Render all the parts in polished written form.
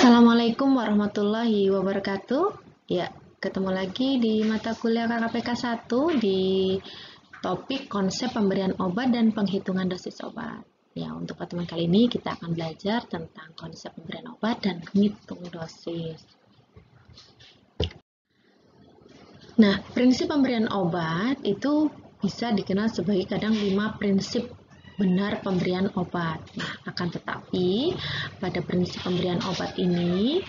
Assalamualaikum warahmatullahi wabarakatuh. Ya, ketemu lagi di mata kuliah KKPK 1 di topik konsep pemberian obat dan penghitungan dosis obat. Ya, untuk pertemuan kali ini kita akan belajar tentang konsep pemberian obat dan menghitung dosis. Nah, prinsip pemberian obat itu bisa dikenal sebagai kadang 5 prinsip benar pemberian obat. Nah, akan tetapi pada prinsip pemberian obat ini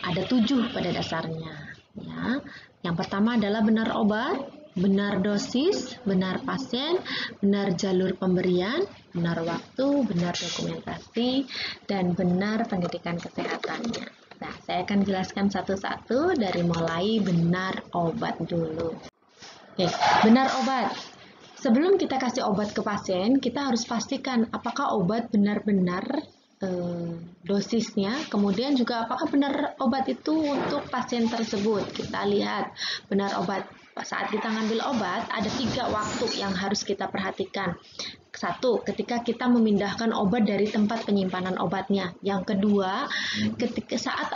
ada 7 pada dasarnya. Ya. Yang pertama adalah benar obat, benar dosis, benar pasien, benar jalur pemberian, benar waktu, benar dokumentasi, dan benar pendidikan kesehatannya. Nah, saya akan jelaskan satu-satu dari mulai benar obat dulu. Oke, benar obat. Sebelum kita kasih obat ke pasien, kita harus pastikan apakah obat benar-benar dosisnya, kemudian juga apakah benar obat itu untuk pasien tersebut. Kita lihat benar obat. Saat kita ngambil obat, ada 3 waktu yang harus kita perhatikan. 1, ketika kita memindahkan obat dari tempat penyimpanan obatnya. Yang kedua, ketika saat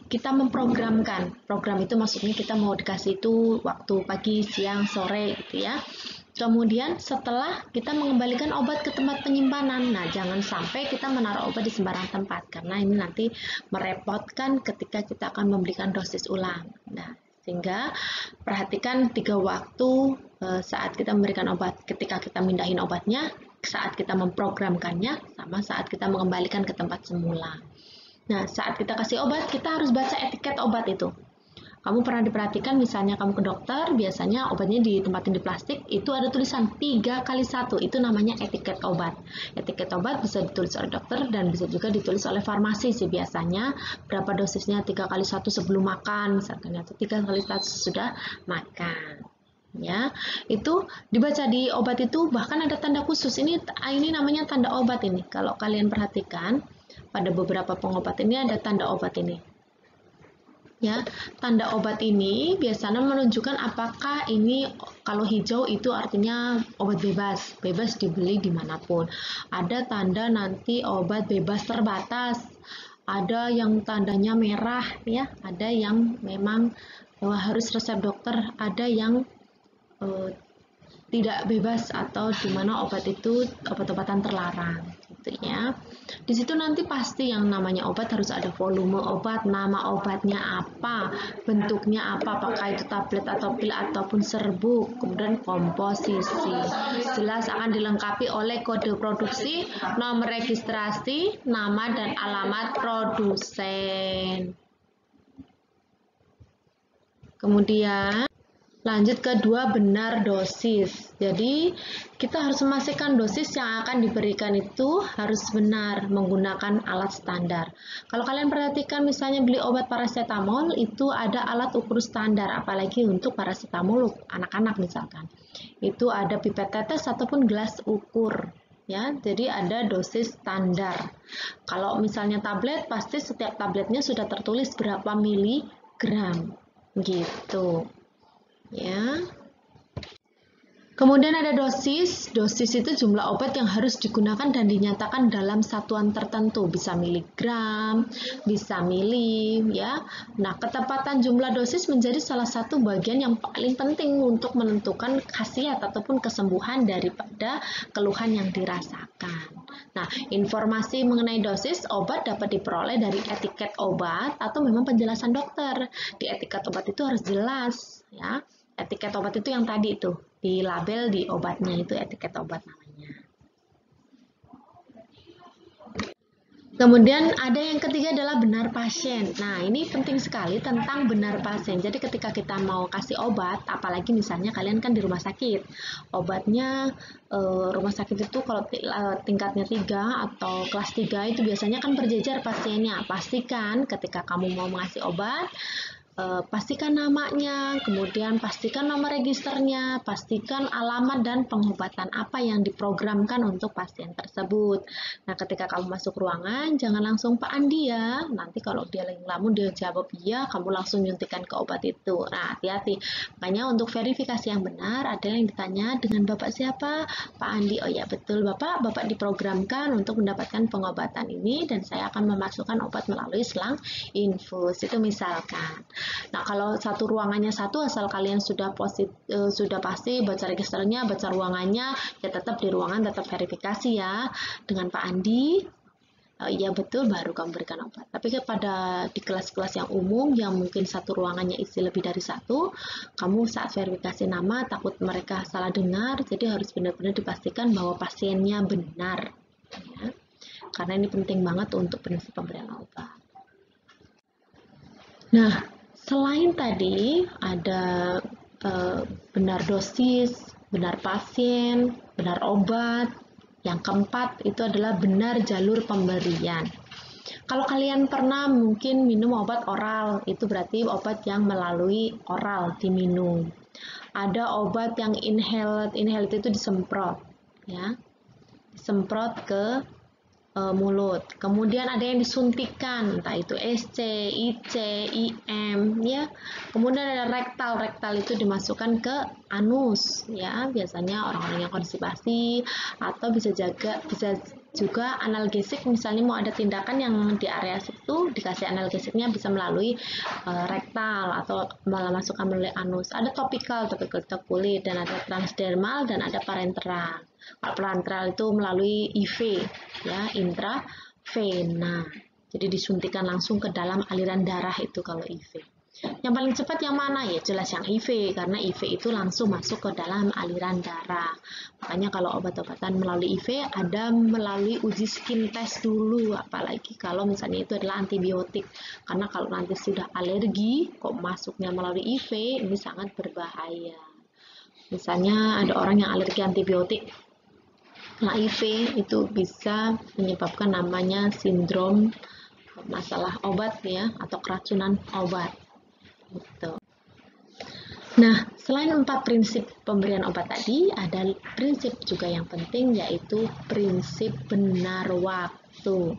kita memprogramkan. Program itu maksudnya kita mau dikasih itu waktu pagi, siang, sore gitu ya. Kemudian setelah kita mengembalikan obat ke tempat penyimpanan, nah jangan sampai kita menaruh obat di sembarang tempat karena ini nanti merepotkan ketika kita akan memberikan dosis ulang. Nah, sehingga perhatikan 3 waktu saat kita memberikan obat, ketika kita mindahin obatnya, saat kita memprogramkannya, sama saat kita mengembalikan ke tempat semula. Nah, saat kita kasih obat, kita harus baca etiket obat itu. Kamu pernah diperhatikan misalnya kamu ke dokter, biasanya obatnya ditempatin di plastik, itu ada tulisan 3x1, itu namanya etiket obat. Etiket obat bisa ditulis oleh dokter dan bisa juga ditulis oleh farmasi sih biasanya, berapa dosisnya 3x1 sebelum makan, misalkan, atau 3x1 sudah makan. Ya, itu dibaca di obat itu, bahkan ada tanda khusus, ini namanya tanda obat ini. Kalau kalian perhatikan, pada beberapa pengobat ini ada tanda obat ini. Ya, tanda obat ini biasanya menunjukkan apakah ini kalau hijau itu artinya obat bebas, bebas dibeli dimanapun. Ada tanda nanti obat bebas terbatas, ada yang tandanya merah ya, ada yang memang harus resep dokter, ada yang tidak bebas atau di mana obat itu obat-obatan terlarang gitu ya. Di situ nanti pasti yang namanya obat harus ada volume obat, nama obatnya apa, bentuknya apa, apakah itu tablet atau pil ataupun serbuk, kemudian komposisi. Jelas akan dilengkapi oleh kode produksi, nomor registrasi, nama dan alamat produsen. Kemudian lanjut kedua, benar dosis. Jadi kita harus memastikan dosis yang akan diberikan itu harus benar menggunakan alat standar. Kalau kalian perhatikan misalnya beli obat paracetamol itu ada alat ukur standar, apalagi untuk paracetamol anak-anak misalkan. Itu ada pipet tetes ataupun gelas ukur. Ya, jadi ada dosis standar. Kalau misalnya tablet, pasti setiap tabletnya sudah tertulis berapa miligram gitu. Ya. Kemudian ada dosis. Dosis itu jumlah obat yang harus digunakan dan dinyatakan dalam satuan tertentu, bisa miligram, bisa mili, ya. Nah, ketepatan jumlah dosis menjadi salah satu bagian yang paling penting untuk menentukan khasiat ataupun kesembuhan daripada keluhan yang dirasakan. Nah, informasi mengenai dosis obat dapat diperoleh dari etiket obat atau memang penjelasan dokter. Di etiket obat itu harus jelas, ya. Etiket obat itu yang tadi itu, di label di obatnya itu etiket obat namanya. Kemudian ada yang ketiga adalah benar pasien. Nah, ini penting sekali tentang benar pasien. Jadi ketika kita mau kasih obat, apalagi misalnya kalian kan di rumah sakit, obatnya rumah sakit itu kalau tingkatnya 3 atau kelas 3 itu biasanya kan berjejer pasiennya. Pastikan ketika kamu mau mengasih obat, pastikan namanya, kemudian pastikan nomor registernya, pastikan alamat dan pengobatan apa yang diprogramkan untuk pasien tersebut. Nah, ketika kamu masuk ruangan, jangan langsung Pak Andi ya. Nanti kalau dia lagi ngelamun, dia jawab iya, kamu langsung nyuntikkan ke obat itu. Nah, hati-hati. Makanya untuk verifikasi yang benar, ada yang ditanya dengan Bapak siapa? Pak Andi. Oh ya, betul Bapak. Bapak diprogramkan untuk mendapatkan pengobatan ini dan saya akan memasukkan obat melalui selang infus. Itu misalkan. Nah, kalau satu ruangannya satu, asal kalian sudah pasti baca registernya, baca ruangannya, ya tetap di ruangan tetap verifikasi ya dengan Pak Andi. Iya betul, baru kamu berikan obat. Tapi kepada di kelas-kelas yang umum, yang mungkin satu ruangannya isi lebih dari satu, kamu saat verifikasi nama takut mereka salah dengar, jadi harus benar-benar dipastikan bahwa pasiennya benar. Ya. Karena ini penting banget untuk prinsip pemberian obat. Nah, selain tadi ada benar dosis, benar pasien, benar obat. Yang keempat itu adalah benar jalur pemberian. Kalau kalian pernah mungkin minum obat oral, itu berarti obat yang melalui oral diminum. Ada obat yang inhaled itu disemprot, ya, disemprot ke mulut. Kemudian ada yang disuntikan, entah itu SC, IC, IM, ya. Kemudian ada rektal itu dimasukkan ke anus, ya. Biasanya orang-orang yang konstipasi atau bisa juga analgesik, misalnya mau ada tindakan yang di area situ dikasih analgesiknya bisa melalui rektal atau malah masukkan melalui anus. Ada topikal ke kulit dan ada transdermal dan ada parenteral. Kalau parenteral itu melalui IV, ya, intravena. Jadi disuntikan langsung ke dalam aliran darah itu kalau IV. Yang paling cepat yang mana? Ya jelas yang IV, karena IV itu langsung masuk ke dalam aliran darah. Makanya kalau obat-obatan melalui IV ada melalui uji skin test dulu, apalagi kalau misalnya itu adalah antibiotik. Karena kalau nanti sudah alergi, kok masuknya melalui IV, ini sangat berbahaya. Misalnya ada orang yang alergi antibiotik, HIV itu bisa menyebabkan namanya sindrom masalah obat ya, atau keracunan obat. Gitu. Nah, selain 4 prinsip pemberian obat tadi, ada prinsip juga yang penting, yaitu prinsip benar waktu.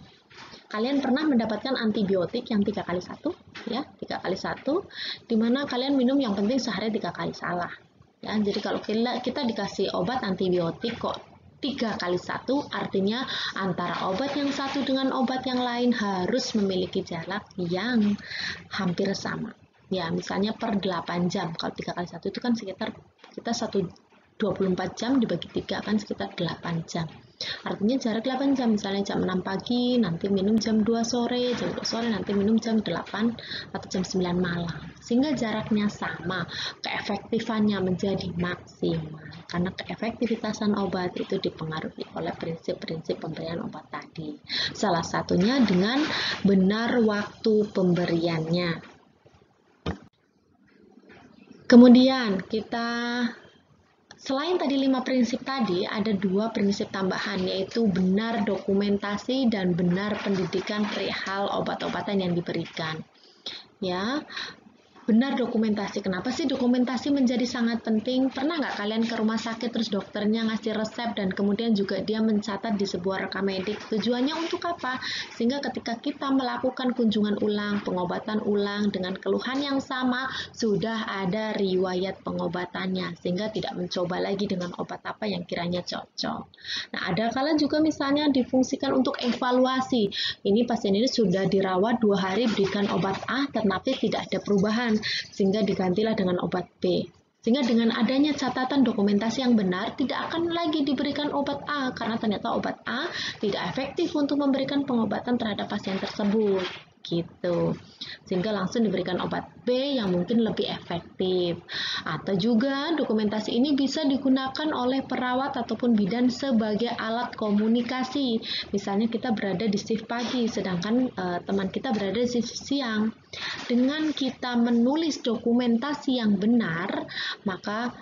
Kalian pernah mendapatkan antibiotik yang 3 kali 1, ya, 3 kali 1, di mana kalian minum yang penting sehari 3 kali salah. Ya, jadi kalau kita dikasih obat antibiotik kok 3 kali 1, artinya antara obat yang satu dengan obat yang lain harus memiliki jarak yang hampir sama. Ya, misalnya per 8 jam. Kalau 3 kali 1 itu kan sekitar kita 24 jam dibagi 3 kan sekitar 8 jam. Artinya jarak 8 jam, misalnya jam 6 pagi, nanti minum jam 2 sore, jam 2 sore nanti minum jam 8 atau jam 9 malam. Sehingga jaraknya sama, keefektifannya menjadi maksimal. Karena keefektivitasan obat itu dipengaruhi oleh prinsip-prinsip pemberian obat tadi. Salah satunya dengan benar waktu pemberiannya. Kemudian kita selain tadi 5 prinsip tadi, ada 2 prinsip tambahan, yaitu benar dokumentasi dan benar pendidikan perihal obat-obatan yang diberikan. Ya, benar dokumentasi. Kenapa sih dokumentasi menjadi sangat penting? Pernah nggak kalian ke rumah sakit terus dokternya ngasih resep dan kemudian juga dia mencatat di sebuah rekam medik? Tujuannya untuk apa? Sehingga ketika kita melakukan kunjungan ulang, pengobatan ulang dengan keluhan yang sama, sudah ada riwayat pengobatannya sehingga tidak mencoba lagi dengan obat apa yang kiranya cocok. Nah, ada kala juga misalnya difungsikan untuk evaluasi. Ini pasien ini sudah dirawat 2 hari berikan obat A tetapi tidak ada perubahan, sehingga digantilah dengan obat B. Sehingga dengan adanya catatan dokumentasi yang benar, tidak akan lagi diberikan obat A, karena ternyata obat A tidak efektif untuk memberikan pengobatan terhadap pasien tersebut. Gitu. Sehingga langsung diberikan obat B yang mungkin lebih efektif. Atau juga dokumentasi ini bisa digunakan oleh perawat ataupun bidan sebagai alat komunikasi. Misalnya kita berada di shift pagi, sedangkan teman kita berada di shift siang. Dengan kita menulis dokumentasi yang benar, maka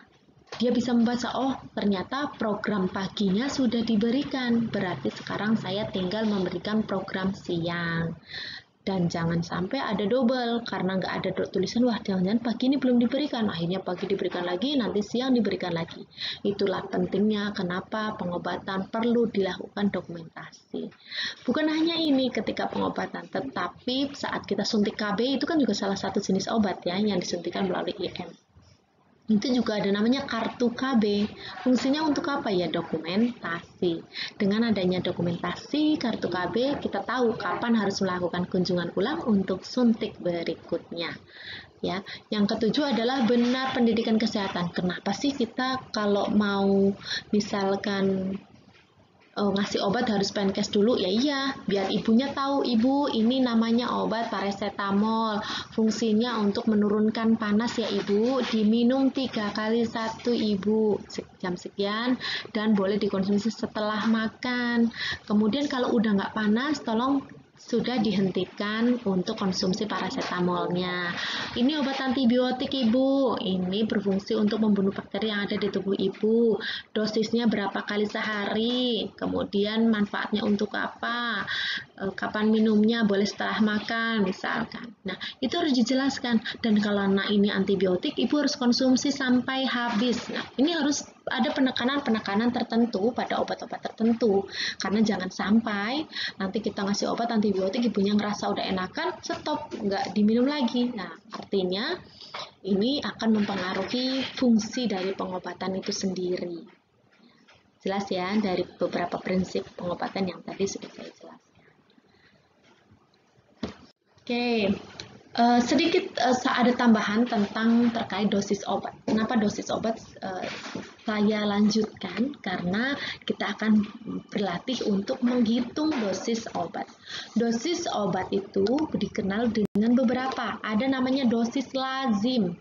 dia bisa membaca, oh ternyata program paginya sudah diberikan, berarti sekarang saya tinggal memberikan program siang. Dan jangan sampai ada double, karena nggak ada tulisan, wah jangan-jangan pagi ini belum diberikan, akhirnya pagi diberikan lagi, nanti siang diberikan lagi. Itulah pentingnya kenapa pengobatan perlu dilakukan dokumentasi. Bukan hanya ini ketika pengobatan, tetapi saat kita suntik KB itu kan juga salah satu jenis obat ya yang disuntikan melalui IM. Itu juga ada namanya kartu KB. Fungsinya untuk apa ya? Dokumentasi. Dengan adanya dokumentasi kartu KB, kita tahu kapan harus melakukan kunjungan ulang untuk suntik berikutnya. Ya, yang ketujuh adalah benar pendidikan kesehatan. Kenapa sih kita kalau mau misalkan ngasih obat harus Penkes dulu? Ya iya, biar ibunya tahu, ibu ini namanya obat paracetamol, fungsinya untuk menurunkan panas ya ibu, diminum 3 kali 1 ibu, jam sekian, dan boleh dikonsumsi setelah makan. Kemudian kalau udah nggak panas, tolong sudah dihentikan untuk konsumsi paracetamolnya. Ini obat antibiotik ibu, ini berfungsi untuk membunuh bakteri yang ada di tubuh ibu. Dosisnya berapa kali sehari, kemudian manfaatnya untuk apa, kapan minumnya, boleh setelah makan misalkan. Nah itu harus dijelaskan, dan kalau ini antibiotik ibu harus konsumsi sampai habis. Nah ini harus ada penekanan-penekanan tertentu pada obat-obat tertentu, karena jangan sampai nanti kita ngasih obat antibiotik ibunya ngerasa udah enakan, stop, nggak diminum lagi. Nah artinya ini akan mempengaruhi fungsi dari pengobatan itu sendiri. Jelas ya dari beberapa prinsip pengobatan yang tadi sudah saya jelaskan. Oke. Sedikit ada tambahan tentang terkait dosis obat. Kenapa dosis obat saya lanjutkan? Karena kita akan berlatih untuk menghitung dosis obat. Dosis obat itu dikenal dengan beberapa. Ada namanya dosis lazim.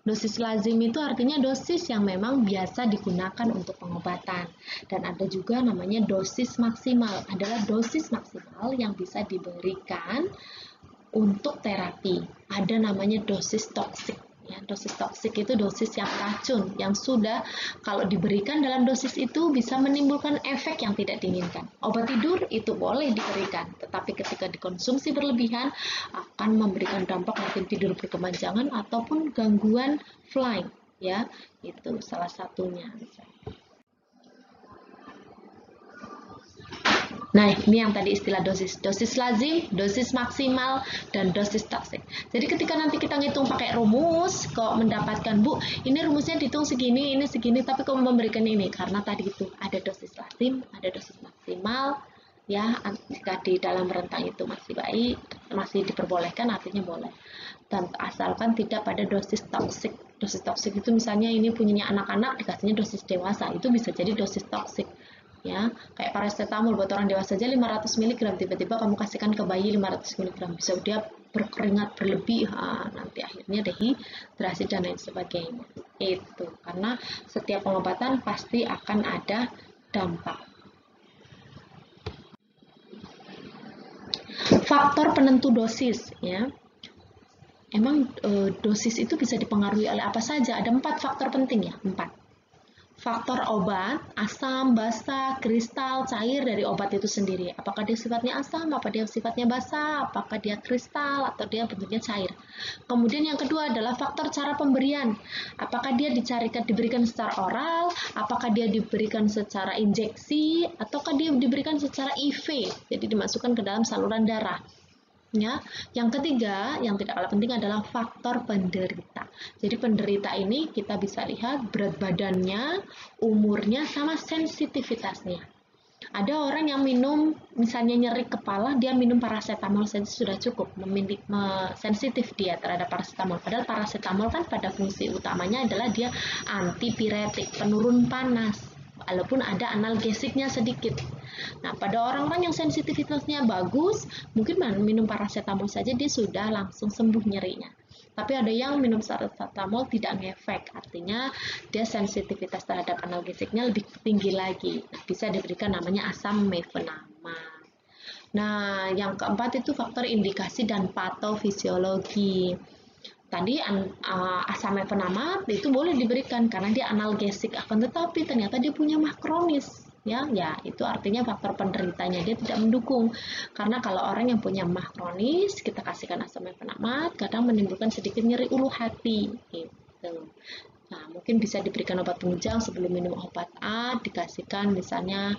Dosis lazim itu artinya dosis yang memang biasa digunakan untuk pengobatan. Dan ada juga namanya dosis maksimal. Adalah dosis maksimal yang bisa diberikan untuk terapi. Ada namanya dosis toksik. Ya, dosis toksik itu dosis yang racun, yang sudah kalau diberikan dalam dosis itu bisa menimbulkan efek yang tidak diinginkan. Obat tidur itu boleh diberikan, tetapi ketika dikonsumsi berlebihan akan memberikan dampak mungkin tidur berkepanjangan ataupun gangguan flying. Ya, itu salah satunya. Nah, ini yang tadi istilah dosis. Dosis lazim, dosis maksimal, dan dosis toksik. Jadi ketika nanti kita ngitung pakai rumus, kok mendapatkan, Bu, ini rumusnya dihitung segini, ini segini, tapi kok memberikan ini? Karena tadi itu ada dosis lazim, ada dosis maksimal, ya, jika di dalam rentang itu masih baik, masih diperbolehkan, artinya boleh. Dan asalkan tidak pada dosis toksik. Dosis toksik itu misalnya ini punyanya anak-anak, dikasihnya dosis dewasa, itu bisa jadi dosis toksik. Ya, kayak paracetamol buat orang dewasa aja 500 mg, tiba-tiba kamu kasihkan ke bayi 500 mg, bisa dia berkeringat berlebih, nanti akhirnya dehidrasi dan lain sebagainya. Itu karena setiap pengobatan pasti akan ada dampak. Faktor penentu dosis, ya. Emang dosis itu bisa dipengaruhi oleh apa saja? Ada 4 faktor penting ya, 4. Faktor obat, asam, basa, kristal, cair dari obat itu sendiri. Apakah dia sifatnya asam, apa dia sifatnya basa, apakah dia kristal, atau dia bentuknya cair. Kemudian yang kedua adalah faktor cara pemberian. Apakah dia diberikan secara oral, apakah dia diberikan secara injeksi, ataukah dia diberikan secara IV, jadi dimasukkan ke dalam saluran darah. Ya, yang ketiga, yang tidak kalah penting adalah faktor penderita. Jadi penderita ini kita bisa lihat berat badannya, umurnya, sama sensitivitasnya. Ada orang yang minum, misalnya nyeri kepala, dia minum paracetamol saja sudah cukup, sensitif dia terhadap paracetamol. Padahal paracetamol kan pada fungsi utamanya adalah dia antipiretik, penurun panas, walaupun ada analgesiknya sedikit. Nah, pada orang-orang yang sensitivitasnya bagus, mungkin minum paracetamol saja dia sudah langsung sembuh nyerinya. Tapi ada yang minum paracetamol tidak ngefek, artinya dia sensitivitas terhadap analgesiknya lebih tinggi lagi. Nah, bisa diberikan namanya asam mefenamat. Nah, yang keempat itu faktor indikasi dan patofisiologi. Tadi asam mefenamat itu boleh diberikan karena dia analgesik, akan tetapi ternyata dia punya mah kronis. ya itu artinya faktor penderitanya dia tidak mendukung. Karena kalau orang yang punya MAH kronis kita kasihkan asam mefenamat kadang menimbulkan sedikit nyeri ulu hati gitu. Nah, mungkin bisa diberikan obat penunjang sebelum minum obat A, dikasihkan misalnya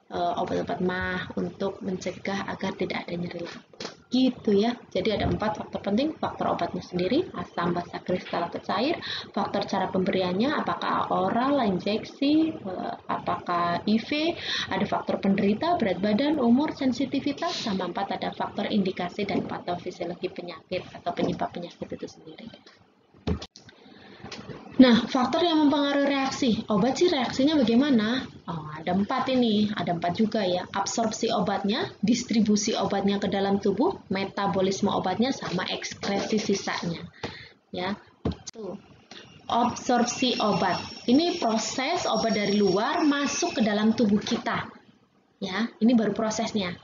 obat-obat MAH untuk mencegah agar tidak ada nyeri lambung. Gitu ya. Jadi ada 4 faktor penting, faktor obatnya sendiri, asam, basa, kristal atau cair, faktor cara pemberiannya, apakah oral, injeksi, apakah IV, ada faktor penderita, berat badan, umur, sensitivitas, sama 4 ada faktor indikasi dan patofisiologi penyakit atau penyebab penyakit itu sendiri. Nah, faktor yang mempengaruhi reaksi. Obat sih reaksinya bagaimana? Ada 4 ini, ada 4 juga ya. Absorpsi obatnya, distribusi obatnya ke dalam tubuh, metabolisme obatnya, sama ekskresi sisanya. Ya, tuh. Absorpsi obat. Ini proses obat dari luar masuk ke dalam tubuh kita. Ya, ini baru prosesnya.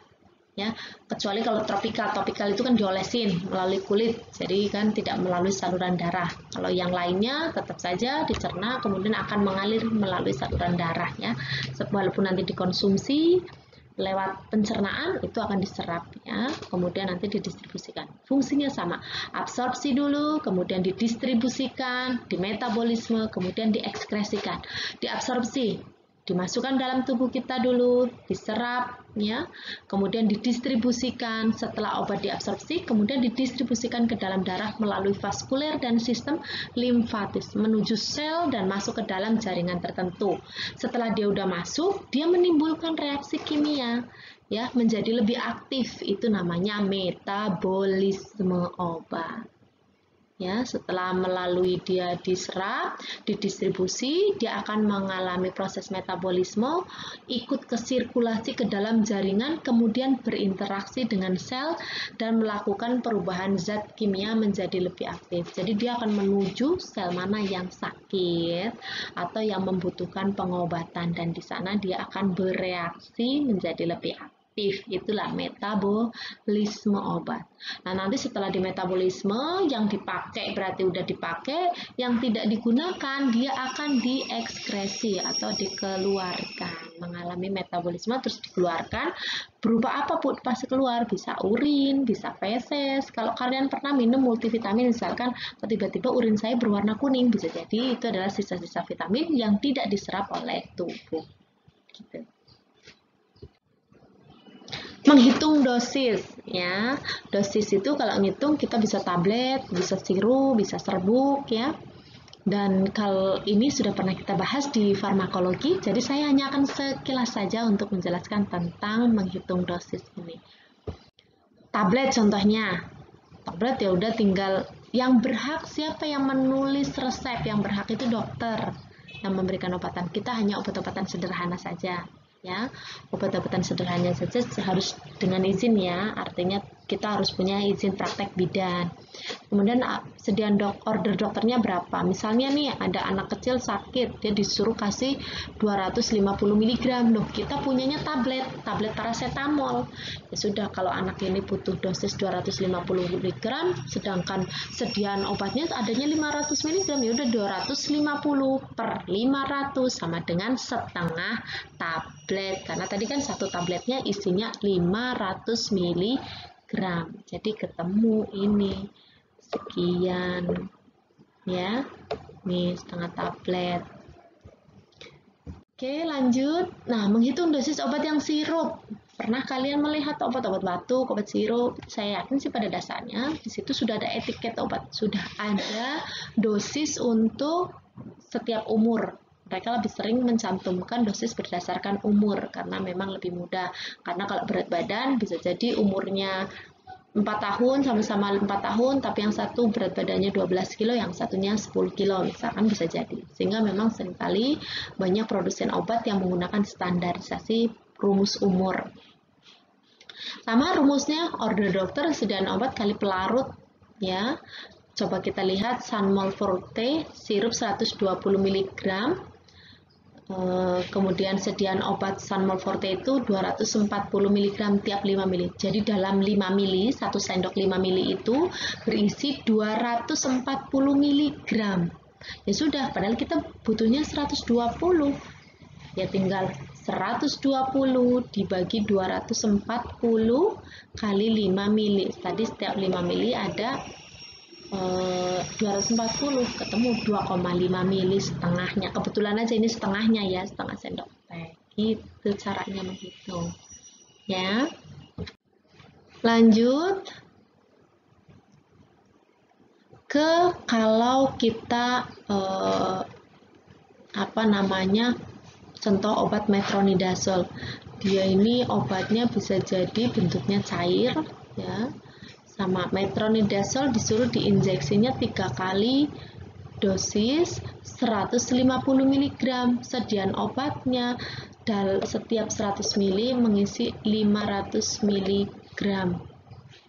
Ya, kecuali kalau topikal itu kan diolesin melalui kulit, jadi kan tidak melalui saluran darah. Kalau yang lainnya tetap saja dicerna kemudian akan mengalir melalui saluran darah ya. Walaupun nanti dikonsumsi lewat pencernaan itu akan diserap ya, kemudian nanti didistribusikan. Fungsinya sama, absorpsi dulu, kemudian didistribusikan, dimetabolisme, kemudian diekskresikan. Diabsorpsi dimasukkan dalam tubuh kita dulu, diserap ya, kemudian didistribusikan. Setelah obat diabsorpsi, kemudian didistribusikan ke dalam darah melalui vaskuler dan sistem limfatis menuju sel dan masuk ke dalam jaringan tertentu. Setelah dia udah masuk, dia menimbulkan reaksi kimia ya, menjadi lebih aktif. Itu namanya metabolisme obat. Ya, setelah melalui dia diserap, didistribusi, dia akan mengalami proses metabolisme, ikut ke sirkulasi ke dalam jaringan, kemudian berinteraksi dengan sel dan melakukan perubahan zat kimia menjadi lebih aktif. Jadi dia akan menuju sel mana yang sakit atau yang membutuhkan pengobatan dan di sana dia akan bereaksi menjadi lebih aktif. Itulah metabolisme obat. Nah, nanti setelah dimetabolisme, yang dipakai berarti udah dipakai, yang tidak digunakan dia akan diekskresi atau dikeluarkan, mengalami metabolisme terus dikeluarkan. Berupa apa pun pasti keluar, bisa urin, bisa feses. Kalau kalian pernah minum multivitamin misalkan tiba-tiba urin saya berwarna kuning, bisa jadi itu adalah sisa-sisa vitamin yang tidak diserap oleh tubuh. Gitu. Menghitung dosis ya. Dosis itu kalau ngitung kita bisa tablet, bisa sirup, bisa serbuk ya. Dan kalau ini sudah pernah kita bahas di farmakologi, jadi saya hanya akan sekilas saja untuk menjelaskan tentang menghitung dosis ini. Tablet contohnya. Tablet ya udah tinggal yang berhak siapa yang menulis resep, yang berhak itu dokter yang memberikan obatan. Kita hanya obat-obatan sederhana saja. Ya, obat-obatan sederhana saja harus dengan izin ya, artinya kita harus punya izin praktek bidan. Kemudian sediaan order dokternya berapa? Misalnya nih ada anak kecil sakit, dia disuruh kasih 250 mg. Loh, kita punyanya tablet paracetamol. Ya sudah, kalau anak ini butuh dosis 250 mg, sedangkan sediaan obatnya adanya 500 mg, ya udah 250 per 500 sama dengan setengah tablet. Karena tadi kan satu tabletnya isinya 500 mg. Jadi ketemu ini sekian ya, nih setengah tablet. Oke, lanjut. Nah, menghitung dosis obat yang sirup. Pernah kalian melihat obat-obat batuk, obat sirup? Saya yakin sih pada dasarnya di situ sudah ada etiket obat, sudah ada dosis untuk setiap umur. Mereka lebih sering mencantumkan dosis berdasarkan umur karena memang lebih mudah. Karena kalau berat badan bisa jadi umurnya 4 tahun, sama-sama 4 tahun, tapi yang satu berat badannya 12 kilo, yang satunya 10 kilo, misalkan bisa jadi. Sehingga memang seringkali banyak produsen obat yang menggunakan standarisasi rumus umur. Sama rumusnya, order dokter sediaan obat kali pelarut, ya. Coba kita lihat Sanmol Forte, sirup 120 mg, kemudian sediaan obat Sanmol Forte itu 240 mg tiap 5 ml. Jadi dalam 5 ml, 1 sendok 5 ml itu berisi 240 mg. Ya sudah, padahal kita butuhnya 120. Ya tinggal 120 dibagi 240 kali 5 mili. Tadi setiap 5 mili ada 240, ketemu 2,5 mili setengahnya. Kebetulan aja ini setengahnya ya, setengah sendok teh. Gitu caranya menghitung. Ya. Lanjut ke kalau kita contoh obat metronidazole. Dia ini obatnya bisa jadi bentuknya cair ya. Sama metronidazole disuruh diinjeksinya 3 kali dosis 150 mg. Sediaan obatnya setiap 100 ml mengisi 500 mg.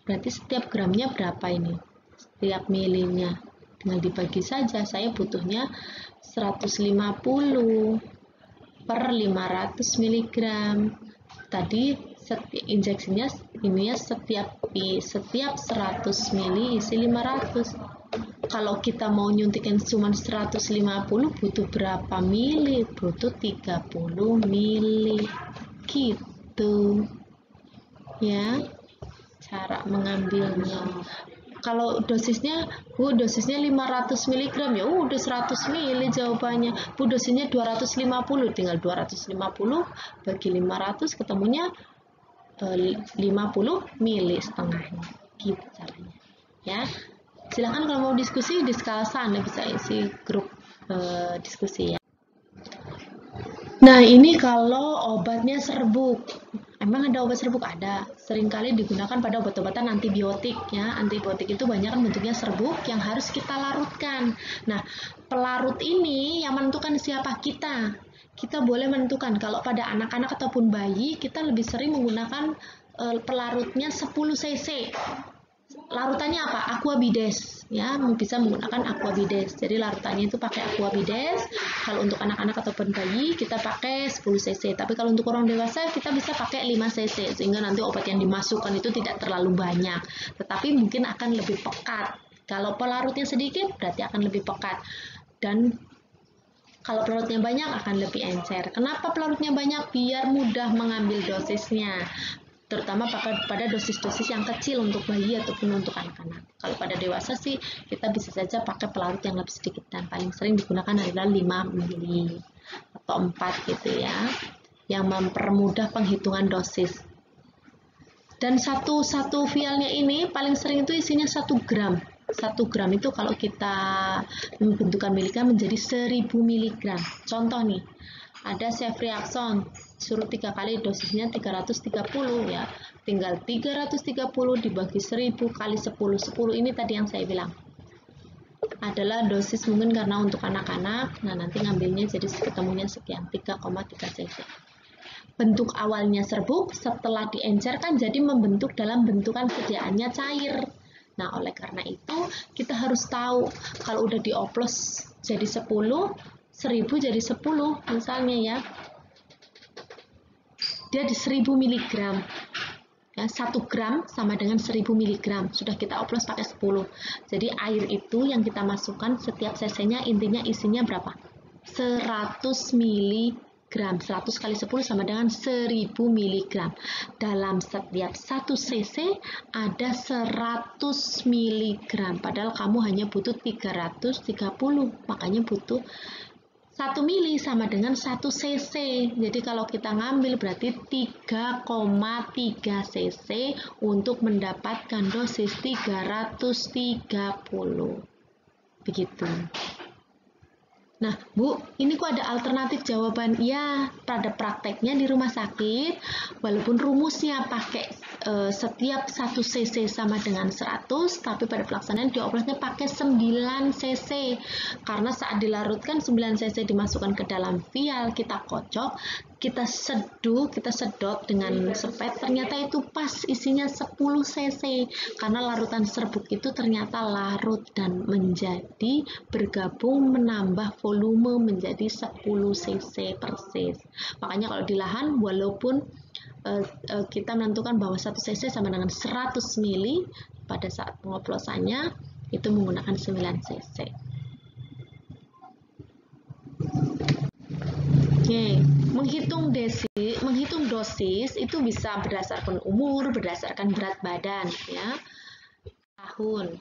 Berarti setiap gramnya berapa ini? Setiap milinya. Tinggal dibagi saja. Saya butuhnya 150 per 500 mg. Tadi injeksinya ini ya setiap 100 ml isi 500. Kalau kita mau nyuntikin cuma 150 butuh berapa mili? Butuh 30 mili. Gitu. Ya. Cara mengambilnya. Kalau dosisnya 500 mg ya udah 100 mili jawabannya. Bu dosisnya 250, tinggal 250 bagi 500 ketemunya 50 mili setengahnya. Gitu caranya. Ya. Silakan kalau mau diskusi di Skalsa Anda bisa isi grup diskusi ya. Nah, ini kalau obatnya serbuk. Emang ada obat serbuk? Ada. Seringkali digunakan pada obat-obatan antibiotik ya. Antibiotik itu banyak kan bentuknya serbuk yang harus kita larutkan. Nah, pelarut ini yang menentukan siapa kita. Kita boleh menentukan kalau pada anak-anak ataupun bayi kita lebih sering menggunakan pelarutnya 10 cc. Larutannya apa? Aquabides ya, bisa menggunakan Aquabides. Jadi larutannya itu pakai Aquabides. Kalau untuk anak-anak ataupun bayi kita pakai 10 cc. Tapi kalau untuk orang dewasa kita bisa pakai 5 cc sehingga nanti obat yang dimasukkan itu tidak terlalu banyak. Tetapi mungkin akan lebih pekat. Kalau pelarutnya sedikit berarti akan lebih pekat. Dan kalau pelarutnya banyak akan lebih encer. Kenapa pelarutnya banyak? Biar mudah mengambil dosisnya. Terutama pada dosis-dosis yang kecil untuk bayi ataupun untuk anak-anak. Kalau pada dewasa sih kita bisa saja pakai pelarut yang lebih sedikit dan paling sering digunakan adalah 5 mili atau 4 gitu ya, yang mempermudah penghitungan dosis. Dan satu vialnya ini paling sering itu isinya 1 gram. 1 gram itu kalau kita membentukkan miligram menjadi 1000 mg. Contoh nih, ada ceftriaxone, suruh 3 kali dosisnya 330 ya. Tinggal 330 dibagi 1000 kali 10. 10 ini tadi yang saya bilang. Adalah dosis mungkin karena untuk anak-anak. Nah, nanti ngambilnya jadi ketemunya sekian, 3,3 cc. Bentuk awalnya serbuk, setelah diencerkan jadi membentuk dalam bentukan sediaannya cair. Nah, oleh karena itu kita harus tahu kalau udah dioplos jadi 10, 1000 jadi 10 misalnya ya. Dia di 1000 mg. Ya, 1 gram sama dengan 1000 mg. Sudah kita oplos pakai 10. Jadi air itu yang kita masukkan setiap cc-nya intinya isinya berapa? 100 mg. 100 kali 10 sama dengan 1000 mg. Dalam setiap 1 cc ada 100 mg. Padahal kamu hanya butuh 330. Makanya butuh 1 mili sama dengan 1 cc. Jadi kalau kita ngambil berarti 3,3 cc untuk mendapatkan dosis 330. Begitu. Nah, Bu, ini kok ada alternatif jawaban? Ya, pada prakteknya di rumah sakit, walaupun rumusnya pakai setiap 1 cc sama dengan 100, tapi pada pelaksanaan dioperasinya pakai 9 cc. Karena saat dilarutkan 9 cc dimasukkan ke dalam vial, kita kocok, kita seduh, kita sedot dengan sepet, ternyata itu pas isinya 10 cc. Karena larutan serbuk itu ternyata larut dan menjadi bergabung menambah volume menjadi 10 cc persis. Makanya kalau di lahan walaupun kita menentukan bahwa 1 cc sama dengan 100 mili pada saat pengoplosannya itu menggunakan 9 cc. Oke. menghitung dosis itu bisa berdasarkan umur, berdasarkan berat badan, ya. Tahun.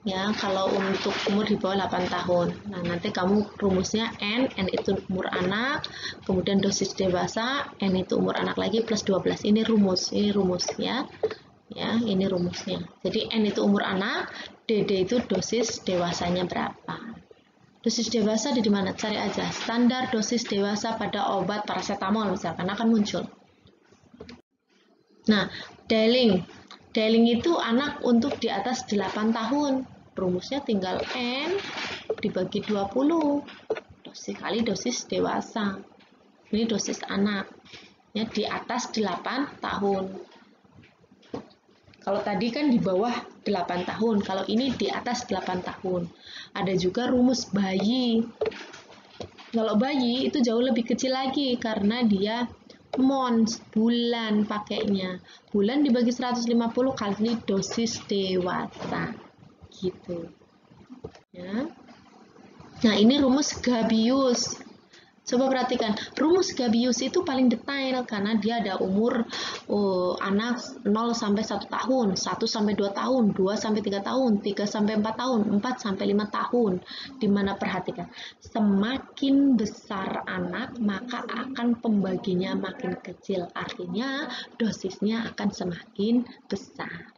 Ya, kalau untuk umur di bawah 8 tahun. Nah, nanti kamu rumusnya N itu umur anak, kemudian dosis dewasa, N itu umur anak lagi plus 12. Ini rumus ya. Ya, ini rumusnya. Jadi N itu umur anak, DD itu dosis dewasanya berapa. Dosis dewasa di mana? Cari aja. Standar dosis dewasa pada obat paracetamol misalkan akan muncul. Nah, dialing. Dialing itu anak untuk di atas 8 tahun. Rumusnya tinggal N dibagi 20 dosis kali dosis dewasa. Ini dosis anak. Ya, di atas 8 tahun. Kalau tadi kan di bawah 8 tahun, kalau ini di atas 8 tahun. Ada juga rumus bayi. Kalau bayi itu jauh lebih kecil lagi karena dia mons, bulan pakainya. Bulan dibagi 150 kali dosis dewasa. Gitu. Ya. Nah, ini rumus Gabius. Coba perhatikan, rumus Gabius itu paling detail karena dia ada umur anak 0 sampai 1 tahun, 1 sampai 2 tahun, 2 sampai 3 tahun, 3 sampai 4 tahun, 4 sampai 5 tahun. Dimana perhatikan, semakin besar anak, maka akan pembaginya makin kecil. Artinya dosisnya akan semakin besar.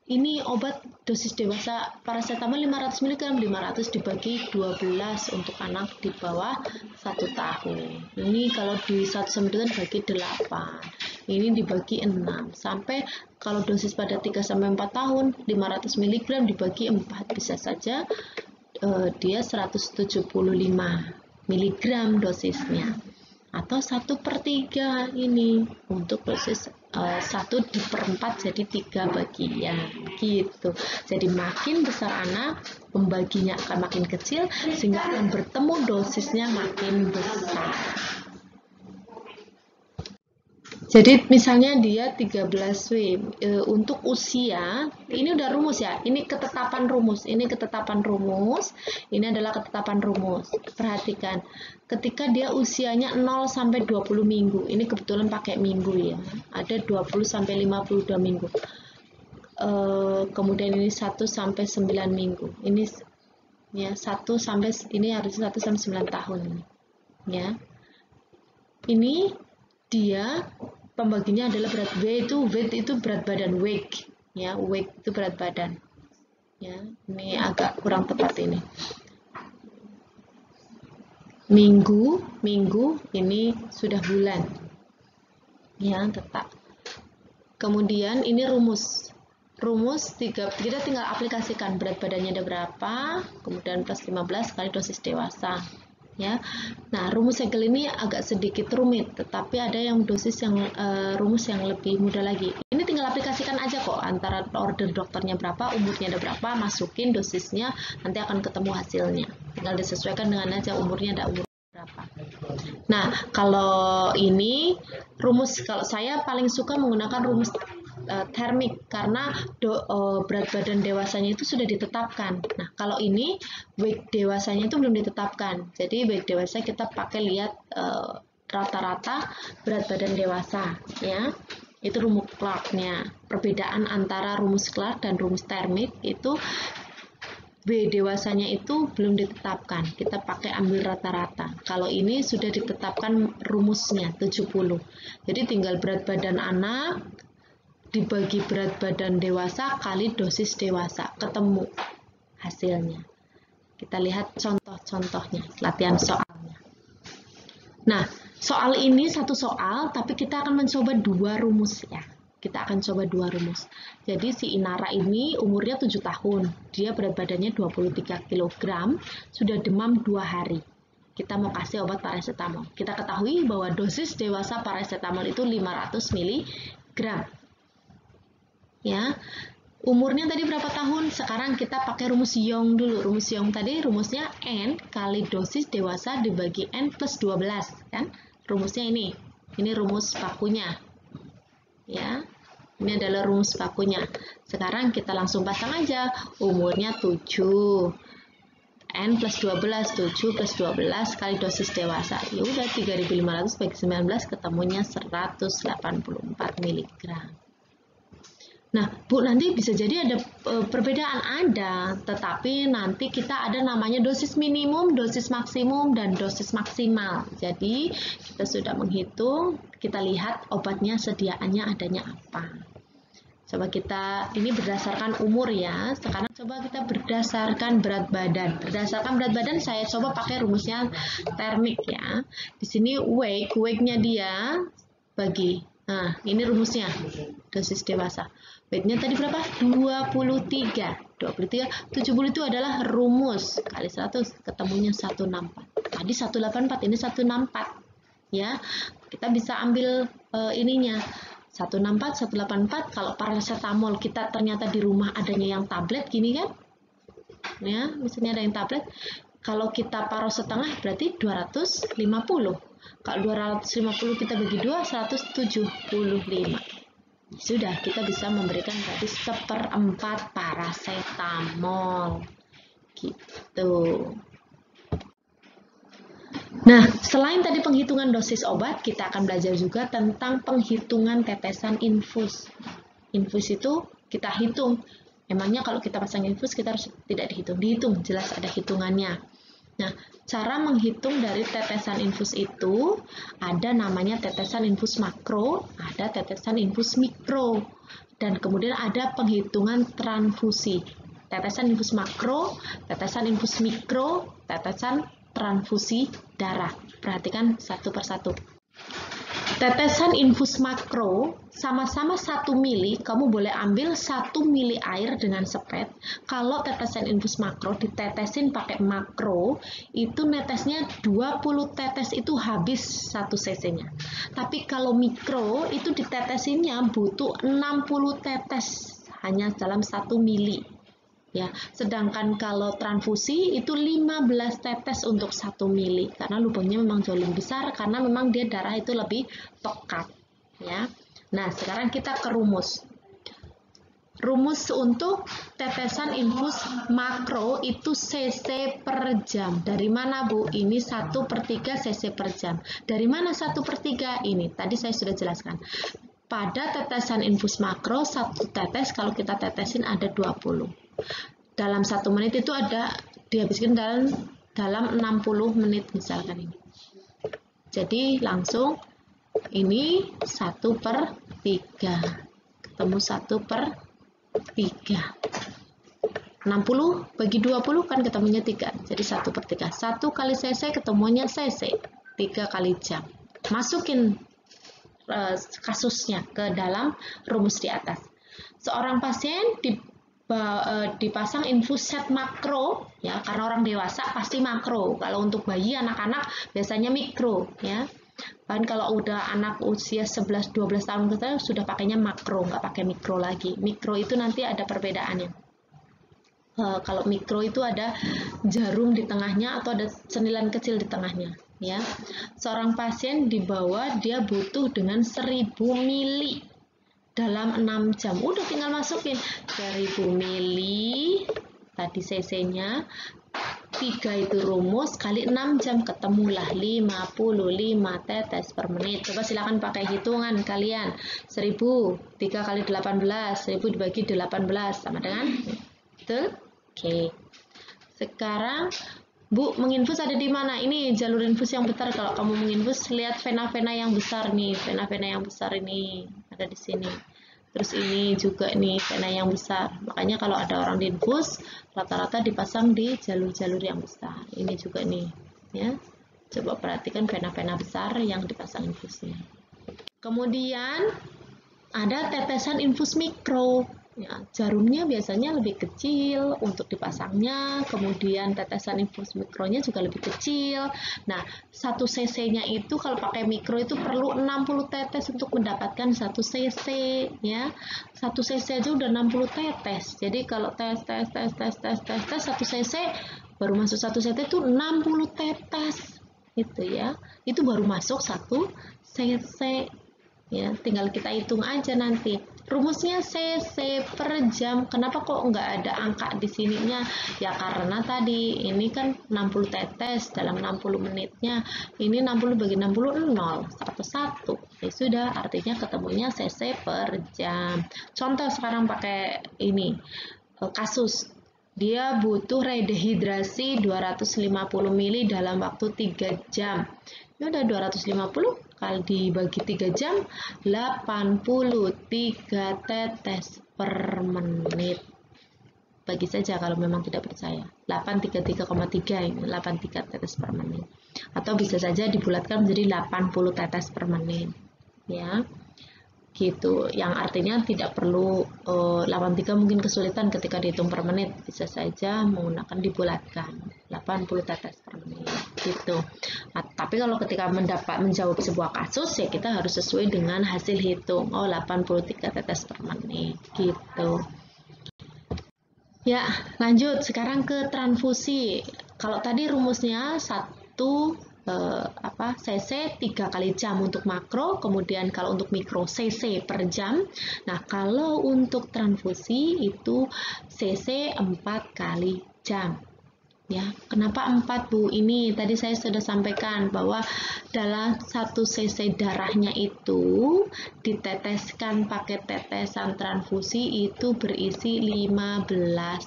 Ini obat dosis dewasa paracetamol 500 mg, 500 dibagi 12 untuk anak di bawah 1 tahun. Ini kalau di 1 sampai 2 dibagi 8. Ini dibagi 6 sampai kalau dosis pada 3 sampai 4 tahun 500 mg dibagi 4 bisa saja dia 175 mg dosisnya. Atau 1/3 ini untuk dosis 1/4 jadi 3 bagian gitu. Jadi makin besar anak, pembaginya akan makin kecil sehingga akan bertemu dosisnya makin besar. Jadi misalnya dia 13W untuk usia, ini udah rumus ya, ini ketetapan rumus, ini adalah ketetapan rumus. Perhatikan, ketika dia usianya 0 sampai 20 minggu, ini kebetulan pakai minggu ya, ada 20 sampai 52 minggu. Kemudian ini 1 sampai 9 minggu, ini ya 1 sampai ini harus 1 sampai 9 tahun ini. Ya. Ini dia pembaginya adalah berat weight itu berat badan, weight ya, weight itu berat badan ya. Ini agak kurang tepat ini minggu ini sudah bulan ya, tetap. Kemudian ini rumus 3, kita tinggal aplikasikan berat badannya ada berapa, kemudian plus 15 kali dosis dewasa ya. Nah, rumus Hegel ini agak sedikit rumit, tetapi ada yang rumus yang lebih mudah lagi. Ini tinggal aplikasikan aja kok, antara order dokternya berapa, umurnya ada berapa, masukin dosisnya, nanti akan ketemu hasilnya. Tinggal disesuaikan dengan aja umurnya ada umur berapa. Nah, kalau ini rumus, kalau saya paling suka menggunakan rumus termik karena berat badan dewasanya itu sudah ditetapkan. Nah, kalau ini weight dewasanya itu belum ditetapkan. Jadi weight dewasa kita pakai lihat rata-rata berat badan dewasa ya. Itu rumus Clark-nya. Perbedaan antara rumus Clark dan rumus termik itu W dewasanya itu belum ditetapkan. Kita pakai ambil rata-rata. Kalau ini sudah ditetapkan rumusnya 70. Jadi tinggal berat badan anak dibagi berat badan dewasa kali dosis dewasa, ketemu hasilnya. Kita lihat contoh-contohnya, latihan soalnya. Nah, soal ini satu soal, tapi kita akan mencoba 2 rumus ya. Kita akan coba 2 rumus. Jadi si Inara ini umurnya 7 tahun, dia berat badannya 23 kg, sudah demam 2 hari. Kita mau kasih obat paracetamol. Kita ketahui bahwa dosis dewasa paracetamol itu 500 mg. Ya, umurnya tadi berapa tahun? Sekarang kita pakai rumus Young dulu. Rumus Young tadi rumusnya N kali dosis dewasa dibagi N plus 12 kan? Rumusnya ini rumus bakunya ya, ini adalah rumus bakunya. Sekarang kita langsung pasang aja umurnya 7, N plus 12, 7 plus 12 kali dosis dewasa. Ya udah 3.500 bagi 19 ketemunya 184 mg. Nah, Bu, nanti bisa jadi ada perbedaan ada, tetapi nanti kita ada namanya dosis minimum, dosis maksimum, dan dosis maksimal. Jadi, kita sudah menghitung, kita lihat obatnya sediaannya adanya apa. Coba kita, ini berdasarkan umur ya, sekarang coba kita berdasarkan berat badan. Berdasarkan berat badan saya coba pakai rumusnya termik ya. Di sini weight-nya dia bagi, nah ini rumusnya, dosis dewasa. Weightnya tadi berapa? 23. 70 itu adalah rumus kali 100 ketemunya 164. Tadi 184, ini 164 ya. Kita bisa ambil ininya 164, 184. Kalau paracetamol kita ternyata di rumah adanya yang tablet gini kan ya, misalnya ada yang tablet, kalau kita paruh setengah berarti 250. Kalau 250 kita bagi 2, 175. Sudah, kita bisa memberikan berarti 1/4 paracetamol gitu. Nah, selain tadi penghitungan dosis obat, kita akan belajar juga tentang penghitungan tetesan infus. Infus itu kita hitung. Emangnya kalau kita pasang infus kita harus tidak dihitung, jelas ada hitungannya. Nah, cara menghitung dari tetesan infus itu ada namanya tetesan infus makro, ada tetesan infus mikro, dan kemudian ada penghitungan transfusi. Tetesan infus makro, tetesan infus mikro, tetesan transfusi darah. Perhatikan satu persatu. Tetesan infus makro sama-sama 1 mili, kamu boleh ambil 1 mili air dengan sepet. Kalau tetesan infus makro ditetesin pakai makro, itu netesnya 20 tetes itu habis 1 cc-nya. Tapi kalau mikro itu ditetesinnya butuh 60 tetes hanya dalam 1 mili. Ya, sedangkan kalau transfusi itu 15 tetes untuk 1 mili karena lubangnya memang jauh lebih besar karena memang dia darah itu lebih pekat ya. Nah, sekarang kita ke rumus. Rumus untuk tetesan infus makro itu cc per jam. Dari mana, Bu? Ini 1/3 cc per jam. Dari mana 1/3? Ini tadi saya sudah jelaskan. Pada tetesan infus makro, 1 tetes kalau kita tetesin ada 20. Dalam 1 menit itu ada dihabiskan dalam 60 menit misalkan ini. Jadi langsung ini 1/3. Ketemu 1/3. 60 bagi 20 kan ketemunya 3. Jadi 1/3. 1 kali cc ketemunya cc. 3 kali jam. Masukin kasusnya ke dalam rumus di atas. Seorang pasien dipasang infus set makro ya, karena orang dewasa pasti makro. Kalau untuk bayi, anak-anak biasanya mikro ya. Bahkan kalau udah anak usia 11-12 tahun kita sudah pakainya makro, nggak pakai mikro lagi. Mikro itu nanti ada perbedaannya. Kalau mikro itu ada jarum di tengahnya atau ada senilan kecil di tengahnya ya. Seorang pasien dibawa dia butuh dengan 1000 mili dalam 6 jam. Udah tinggal masukin 1000 mili tadi cc-nya 3 itu rumus kali 6 jam ketemulah 55 tetes per menit. Coba silakan pakai hitungan kalian. 1000 3 kali 18, 1000 dibagi 18 sama dengan betul? Oke. Sekarang Bu, menginfus ada di mana? Ini jalur infus yang besar. Kalau kamu menginfus, lihat vena-vena yang besar nih. Vena-vena yang besar ini ada di sini. Terus ini juga nih vena yang besar. Makanya kalau ada orang diinfus, rata-rata dipasang di jalur-jalur yang besar. Ini juga nih, ya. Coba perhatikan vena-vena besar yang dipasang infusnya. Kemudian ada tetesan infus mikro. Ya, jarumnya biasanya lebih kecil untuk dipasangnya, kemudian tetesan infus mikronya juga lebih kecil. Nah, 1 cc-nya itu kalau pakai mikro itu perlu 60 tetes untuk mendapatkan 1 cc ya. 1 cc aja udah 60 tetes. Jadi kalau tes 1 cc baru masuk 1 cc itu 60 tetes. Gitu ya. Itu baru masuk 1 cc. Ya, tinggal kita hitung aja nanti. rumusnya cc per jam. Kenapa kok nggak ada angka di sininya? Ya karena tadi ini kan 60 tetes dalam 60 menitnya. Ini 60 bagi 60 0 atau 1. Ya sudah, artinya ketemunya cc per jam. Contoh sekarang pakai ini kasus. Dia butuh redehidrasi 250 ml dalam waktu 3 jam. Ini udah 250 kali dibagi 3 jam, 83 tetes per menit. Bagi saja kalau memang tidak percaya. 833,3 ini 83 tetes per menit. Atau bisa saja dibulatkan menjadi 80 tetes per menit. Ya. Gitu, yang artinya tidak perlu 83 mungkin kesulitan ketika dihitung per menit, bisa saja menggunakan dibulatkan 80 tetes per menit gitu. Nah, tapi kalau ketika menjawab sebuah kasus ya kita harus sesuai dengan hasil hitung. 83 tetes per menit gitu. Ya, lanjut sekarang ke transfusi. Kalau tadi rumusnya 1 cc 3 kali jam untuk makro, kemudian kalau untuk mikro cc per jam. Nah, kalau untuk transfusi itu cc 4 kali jam. Ya, kenapa 4 Bu? Ini tadi saya sudah sampaikan bahwa dalam 1 cc darahnya itu diteteskan pakai tetesan transfusi itu berisi 15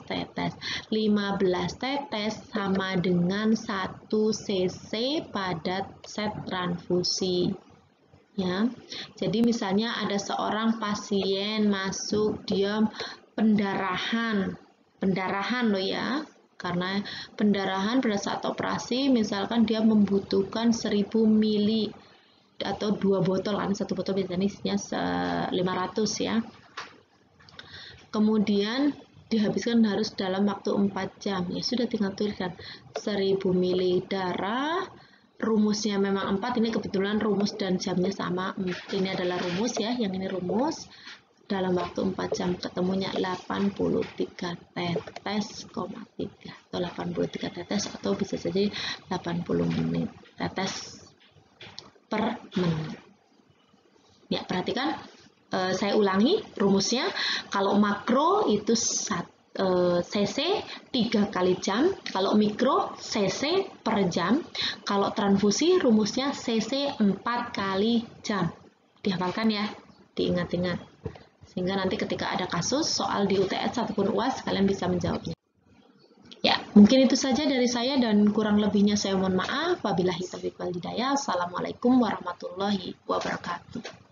tetes. 15 tetes sama dengan 1 cc pada set transfusi. Ya. Jadi misalnya ada seorang pasien masuk dia pendarahan loh ya. Karena pendarahan pada saat operasi misalkan dia membutuhkan 1000 ml atau 2 botol kan, 1 botol biasanya isinya 500 ya. Kemudian dihabiskan harus dalam waktu 4 jam. Ya sudah tinggal tuliskan 1000 ml darah. Rumusnya memang 4, ini kebetulan rumus dan jamnya sama. Ini adalah rumus ya, yang ini rumus. Dalam waktu 4 jam ketemunya 83 tetes, 3 atau 83 tetes atau bisa saja 80 menit tetes per menit. Ya, perhatikan saya ulangi rumusnya. Kalau makro itu cc 3 kali jam, kalau mikro cc per jam, kalau transfusi rumusnya cc 4 kali jam. Dihafalkan ya, diingat-ingat. Sehingga nanti ketika ada kasus soal di UTS ataupun UAS kalian bisa menjawabnya. Ya, mungkin itu saja dari saya dan kurang lebihnya saya mohon maaf. Wabillahi taufiq wal hidayah. Assalamualaikum warahmatullahi wabarakatuh.